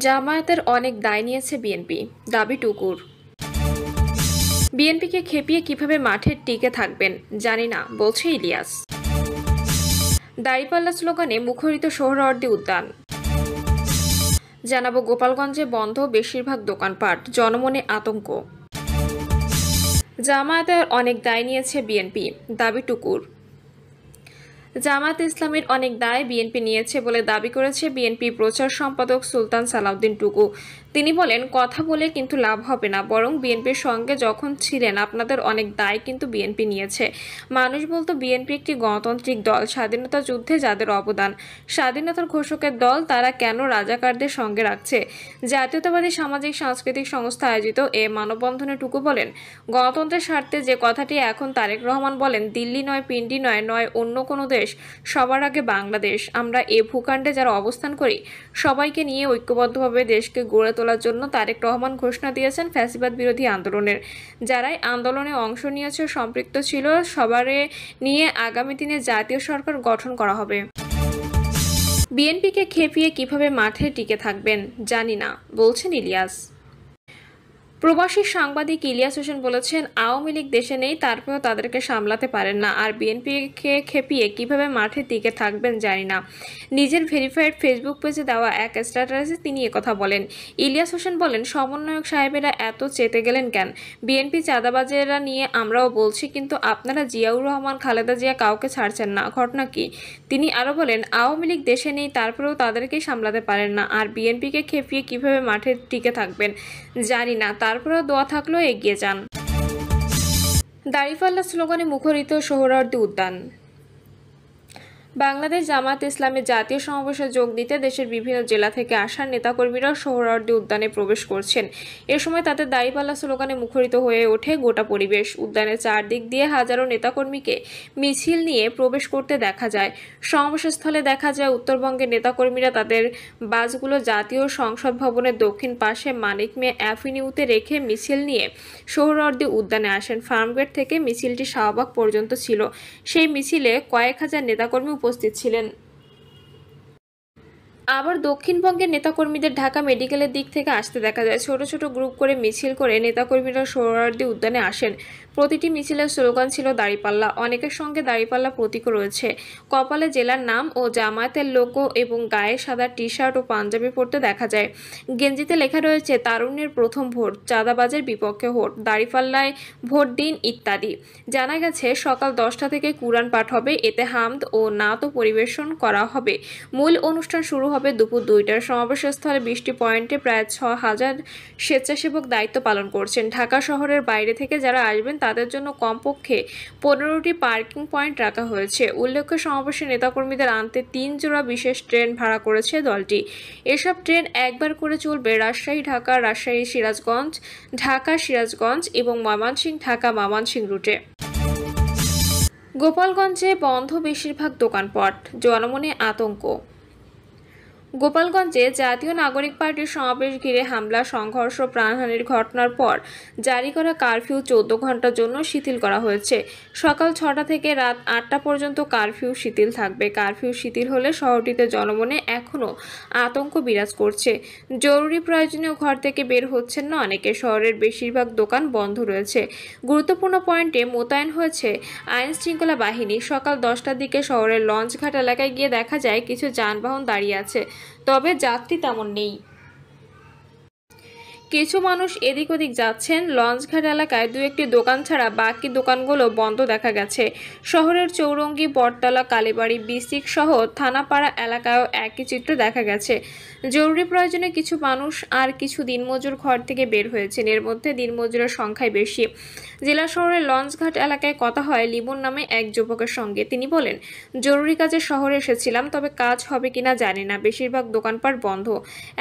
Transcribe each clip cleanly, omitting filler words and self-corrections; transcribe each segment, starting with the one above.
জামায়াতের অনেক দায় নিয়েছে বিএনপি, দাবি টুকুর। বিএনপিকে খেপিয়ে কিভাবে মাঠে টিকে থাকবেন জানি না, বলছে ইলিয়াস। দাঁড়িপাল্লা স্লোগানে মুখরিত সোহরাওয়ার্দী উদ্যান। জানাবো গোপালগঞ্জে বন্ধ বেশিরভাগ দোকানপাট, জনমনে আতঙ্ক। জামায়াতের অনেক দায় নিয়েছে বিএনপি, দাবি টুকুর। জামায়াতে ইসলামীর অনেক দায় বিএনপি নিয়েছে বলে দাবি করেছে বিএনপি প্রচার সম্পাদক সুলতান সালাউদ্দিন টুকু। তিনি বলেন, কথা বলে কিন্তু লাভ হবে না, বরং বিএনপির সঙ্গে যখন ছিলেন আপনাদের অনেক দায় কিন্তু বিএনপি নিয়েছে। মানুষ বলতো বিএনপি একটি গণতান্ত্রিক দল, স্বাধীনতা যুদ্ধে যাদের অবদান, স্বাধীনতার ঘোষকের দল, তারা কেন রাজাকারদের সঙ্গে রাখছে? জাতীয়তাবাদী সামাজিক সাংস্কৃতিক সংস্থা আয়োজিত এ মানববন্ধনে টুকু বলেন, গণতন্ত্রের স্বার্থে যে কথাটি এখন তারেক রহমান বলেন, দিল্লি নয়, পিন্ডি নয়, নয় অন্য কোনো দেশ, সবার আগে বাংলাদেশ। আমরা এ ভূখণ্ডে যারা অবস্থান করি সবাইকে নিয়ে ঐক্যবদ্ধভাবে দেশকে গড়ে তোলার জন্য তারেক রহমান ঘোষণা দিয়েছেন ফ্যাসিবাদ বিরোধী আন্দোলনের। যারাই আন্দোলনে অংশ নিয়েছে, সম্পৃক্ত ছিল, সবারে নিয়ে আগামী দিনে জাতীয় সরকার গঠন করা হবে। বিএনপিকে খেপিয়ে কিভাবে মাঠে টিকে থাকবেন জানি না, বলছেন ইলিয়াস। প্রবাসী সাংবাদিক ইলিয়াস হোসেন বলেছেন, আওয়ামী লীগ দেশে নেই, তারপরেও তাদেরকে সামলাতে পারেন না, আর বিএনপিকে খেপিয়ে কিভাবে মাঠে টিকে থাকবেন জানি না। নিজের ভেরিফাইড ফেসবুক পেজে দেওয়া এক স্ট্যাটাসে তিনি একথা বলেন। ইলিয়াস হোসেন বলেন, সমন্বয়ক সাহেবেরা এত চেতে গেলেন কেন? বিএনপি চাঁদাবাজেরা নিয়ে আমরাও বলছি, কিন্তু আপনারা জিয়াউর রহমান, খালেদা জিয়া কাউকে ছাড়ছেন না, ঘটনা কি? তিনি আরও বলেন, আওয়ামী লীগ দেশে নেই, তারপরেও তাদেরকেই সামলাতে পারেন না, আর বিএনপিকে খেপিয়ে কিভাবে মাঠে টিকে থাকবেন জানি না, তারপরেও দোয়া থাকলেও এগিয়ে যান। দাঁড়িপাল্লা স্লোগানে মুখরিত সোহরাওয়ার্দী উদ্যান। বাংলাদেশ জামায়াত ইসলামের জাতীয় সমাবেশে যোগ দিতে দেশের বিভিন্ন জেলা থেকে আসা নেতাকর্মীরা সোহরাওয়ার্দী উদ্যানে প্রবেশ করছেন। এ সময় তাদের দাঁড়িপাল্লা স্লোগানে মুখরিত হয়ে ওঠে গোটা পরিবেশ। উদ্যানের চারদিক দিয়ে হাজারো নেতাকর্মীকে মিছিল নিয়ে প্রবেশ করতে দেখা যায়। সমাবেশস্থলে দেখা যায় উত্তরবঙ্গের নেতাকর্মীরা তাদের বাসগুলো জাতীয় সংসদ ভবনের দক্ষিণ পাশে মানিক মে অ্যাভিনিউতে রেখে মিছিল নিয়ে সোহরাওয়ার্দী উদ্যানে আসেন। ফার্মগেট থেকে মিছিলটি শাহবাগ পর্যন্ত ছিল। সেই মিছিলে কয়েক হাজার নেতাকর্মী উপস্থিত ছিলেন। আবার দক্ষিণবঙ্গের নেতাকর্মীদের ঢাকা মেডিকেলের দিক থেকে আসতে দেখা যায়। ছোট ছোট গ্রুপ করে মিছিল করে নেতাকর্মীরা সোহরাওয়ার্দী উদ্যানে আসেন। প্রতিটি মিছিলের স্লোগান ছিল দাঁড়িপাল্লা। অনেকের সঙ্গে দাঁড়িপাল্লা প্রতীকও রয়েছে। কপালে জেলার নাম ও জামায়াতের লোগো এবং গায়ে সাদা টি শার্ট ও পাঞ্জাবি পরতে দেখা যায়। গেঞ্জিতে লেখা রয়েছে তারুণ্যের প্রথম ভোট, চাঁদাবাজের বিপক্ষে ভোট, দাঁড়িপাল্লায় ভোট দিন ইত্যাদি। জানা গেছে সকাল 10টা থেকে কুরআন পাঠ হবে, এতে হামদ ও নাতও পরিবেশন করা হবে। মূল অনুষ্ঠান শুরু হবে দুপুর 2টার। সমাবেশস্থলে 20টি পয়েন্টে প্রায় 6,000 স্বেচ্ছাসেবক দায়িত্ব পালন করছেন। ঢাকা শহরের বাইরে থেকে যারা আসবেন তাদের জন্য কমপক্ষে 15টি পার্কিং পয়েন্ট রাখা হয়েছে। উল্লেখ্য, সমাবেশে নেতাকর্মীদের আনতে 3 জোড়া বিশেষ ট্রেন ভাড়া করেছে দলটি। এসব ট্রেন একবার করে চলবে রাজশাহী ঢাকা, রাজশাহী সিরাজগঞ্জ, ঢাকা সিরাজগঞ্জ এবং ময়মনসিংহ ঢাকা ময়মনসিংহ রুটে। গোপালগঞ্জে বন্ধ বেশিরভাগ দোকানপাট, জনমনে আতঙ্ক। গোপালগঞ্জে জাতীয় নাগরিক পার্টির সমাবেশ ঘিরে হামলা, সংঘর্ষ, প্রাণহানির ঘটনার পর জারি করা কারফিউ 14 ঘন্টার জন্য শিথিল করা হয়েছে। সকাল 6টা থেকে রাত 8টা পর্যন্ত কারফিউ শিথিল থাকবে। কারফিউ শিথিল হলে শহরটিতে জনমনে এখনও আতঙ্ক বিরাজ করছে। জরুরি প্রয়োজনীয় ঘর থেকে বের হচ্ছেন না অনেকে। শহরের বেশিরভাগ দোকান বন্ধ রয়েছে। গুরুত্বপূর্ণ পয়েন্টে মোতায়েন হয়েছে আইন শৃঙ্খলা বাহিনী। সকাল 10টার দিকে শহরের লঞ্চঘাট এলাকায় গিয়ে দেখা যায় কিছু যানবাহন দাঁড়িয়ে আছে, তবে যাত্রী তেমন নেই। কিছু মানুষ এদিক ওদিক যাচ্ছেন। লঞ্চঘাট এলাকায় 2-1টি দোকান ছাড়া বাকি দোকানগুলো বন্ধ দেখা গেছে। শহরের চৌরঙ্গি, বটতলা, কালীবাড়ি, বিসিক সহ থানাপাড়া এলাকায়ও একই চিত্র দেখা গেছে। জরুরি প্রয়োজনে কিছু মানুষ আর কিছু দিনমজুর ঘর থেকে বের হয়েছেন। এর মধ্যে দিনমজুরের সংখ্যাই বেশি। জেলা শহরের লঞ্চঘাট এলাকায় কথা হয় লিমন নামে এক যুবকের সঙ্গে। তিনি বলেন, জরুরি কাজে শহরে এসেছিলাম, তবে কাজ হবে কিনা জানি না। বেশিরভাগ দোকানপাট বন্ধ।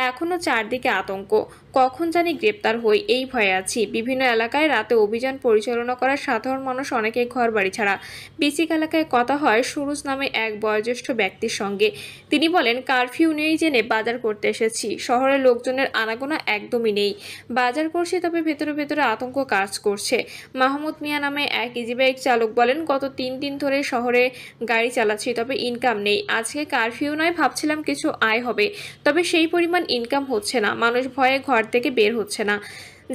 এখনও চারদিকে আতঙ্ক, কখন জানি গ্রেপ্তার হই, এই ভয়ে আছি। বিভিন্ন এলাকায় রাতে অভিযান পরিচালনা করা সাধারণ মানুষ অনেকে ঘর বাড়ি ছাড়া। বিসিক এলাকায় কথা হয় সুরুজ নামে এক বয়োজ্যেষ্ঠ ব্যক্তির সঙ্গে। তিনি বলেন, কারফিউ নেই জেনে বাজার করতে এসেছি। শহরের লোকজনের আনাগোনা একদমই নেই। বাজার করছি, তবে ভেতরে ভেতরে আতঙ্ক কাজ করছে। মাহমুদ মিয়া নামে এক ইজিবাইক চালক বলেন, গত 3 দিন ধরে শহরে গাড়ি চালাচ্ছি, তবে ইনকাম নেই। আজকে কারফিউ নয়, ভাবছিলাম কিছু আয় হবে, তবে সেই পরিমাণ ইনকাম হচ্ছে না। মানুষ ভয়ে ঘর থেকে বের হচ্ছে না।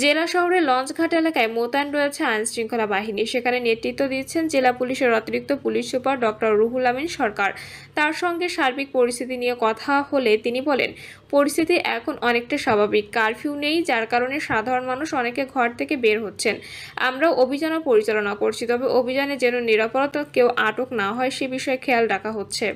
জেলা শহরের লঞ্চঘাট এলাকায় মোতায়েন রয়েছে আইনশৃঙ্খলা বাহিনী। সেখানে নেতৃত্ব দিচ্ছেন জেলা পুলিশের অতিরিক্ত police super doctor Ruhul Amin সরকার। তার সঙ্গে সার্বিক পরিস্থিতি নিয়ে কথা হলে তিনি বলেন, পরিস্থিতি এখন অনেকটা স্বাভাবিক। কারফিউ নেই, যার কারণে সাধারণ মানুষ অনেকে ঘর থেকে বের হচ্ছেন। আমরাও অভিযানও পরিচালনা করছি, তবে অভিযানে যেন নিরাপত্তা কেউ আটক না হয় সে বিষয়ে খেয়াল রাখা হচ্ছে।